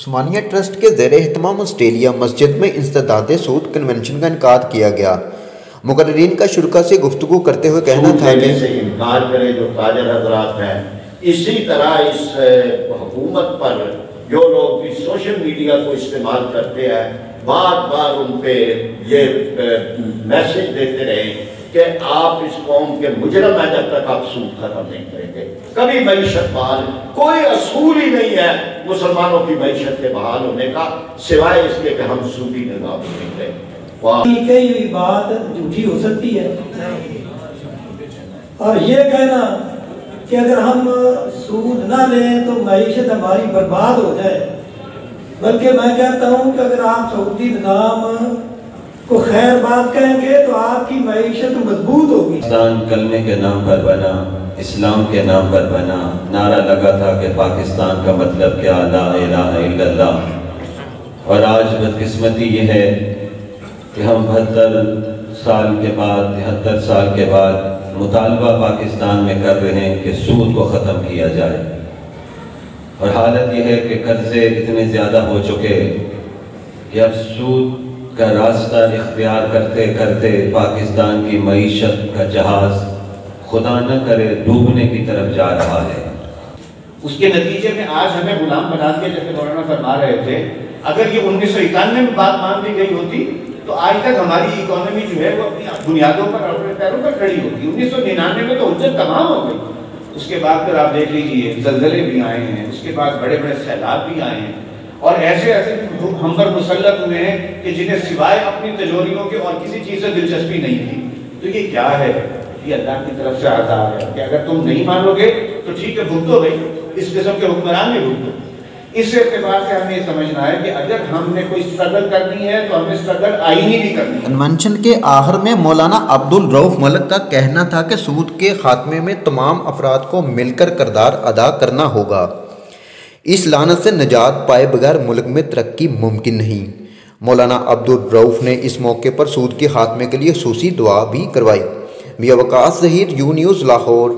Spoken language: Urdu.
عثمانیہ ٹرسٹ کے زیر اہتمام آسٹریلیا مسجد میں انسداد سود کنونشن کا انعقاد کیا گیا۔ مقررین کا شرکاء سے گفتگو کرتے ہوئے کہنا تھا کہ انکار کریں جو تاجر حضرات ہیں، اسی طرح اس حکومت پر جو لوگ بھی سوشل میڈیا کو استعمال کرتے ہیں بار بار ان پہ یہ میسج دیتے رہیں کہ آپ اس قوم کے مجرم ہیں جب تک آپ سود ختم نہیں کریں گے۔ کبھی معیشت بحال، کوئی اصول ہی نہیں ہے مسلمانوں کی معیشت کے بحال ہونے کا سوائے اس کے کہ ہم سودی نظام نہیں لیں۔ کئی ہوئی بات جھوٹی ہو سکتی ہے، اور یہ کہنا کہ اگر ہم سود نہ لیں تو معیشت ہماری برباد ہو جائے، بلکہ میں کہتا ہوں کہ اگر آپ سعودی نظام کو خیر بات کہیں گے تو آپ کی معیشت مضبوط ہوگی۔ پاکستان کلمے کے نام پر بنا، اسلام کے نام پر بنا، نعرہ لگا تھا کہ پاکستان کا مطلب کیا، لا الہ الا اللہ، اور آج بدقسمتی یہ ہے کہ ہم 72 سال کے بعد 73 سال کے بعد مطالبہ پاکستان میں کر رہے ہیں کہ سود کو ختم کیا جائے، اور حالت یہ ہے کہ قرضے اتنے زیادہ ہو چکے کہ اب سود کا راستہ اختیار کرتے کرتے پاکستان کی معیشت کا جہاز خدا نہ کرے ڈوبنے کی طرف جا رہا ہے۔ اس کے نتیجے میں آج ہمیں غلام بنا کے جیسے مولانا فرما رہے تھے، اگر یہ 1991 میں بات مان لی گئی ہوتی تو آج تک ہماری اکانومی جو ہے وہ اپنی بنیادوں پر اپنے پیروں پر کھڑی ہوتی۔ 1999 میں تو حجت تمام ہو گئی، اس کے بعد پھر آپ دیکھ لیجئے زلزلے بھی آئے ہیں، اس کے بعد بڑے بڑے سیلاب بھی آئے ہیں، اور ایسے ایسے ہم پر مسلط ہوئے ہیں کہ جنہیں سوائے اپنی تجوریوں کے اور کسی چیز سے دلچسپی نہیں تھی۔ تو یہ کیا ہے؟ یہ اللہ کی طرف سے عذاب ہے کہ اگر تم نہیں مانو گے تو ٹھیک ہے بھگتو بھائی، اس قسم کے حکمران بھی بھگتو۔ اس اعتبار سے ہمیں یہ سمجھنا ہے کہ اگر ہم نے کوئی اسٹرگل کرنی ہے تو ہمیں اسٹرگل آئینی بھی کرنی ہے۔ کنونشن کے آخر میں مولانا عبدالرؤف ملک کا کہنا تھا کہ سود کے خاتمے میں تمام افراد کو مل کر کردار ادا کرنا ہوگا۔ اس لعنت سے نجات پائے بغیر ملک میں ترقی ممکن نہیں۔ مولانا عبدالرؤف نے اس موقع پر سود کے خاتمے کے لیے خصوصی دعا بھی کروائی۔ میاں وقاص ظہیر، یو نیوز لاہور۔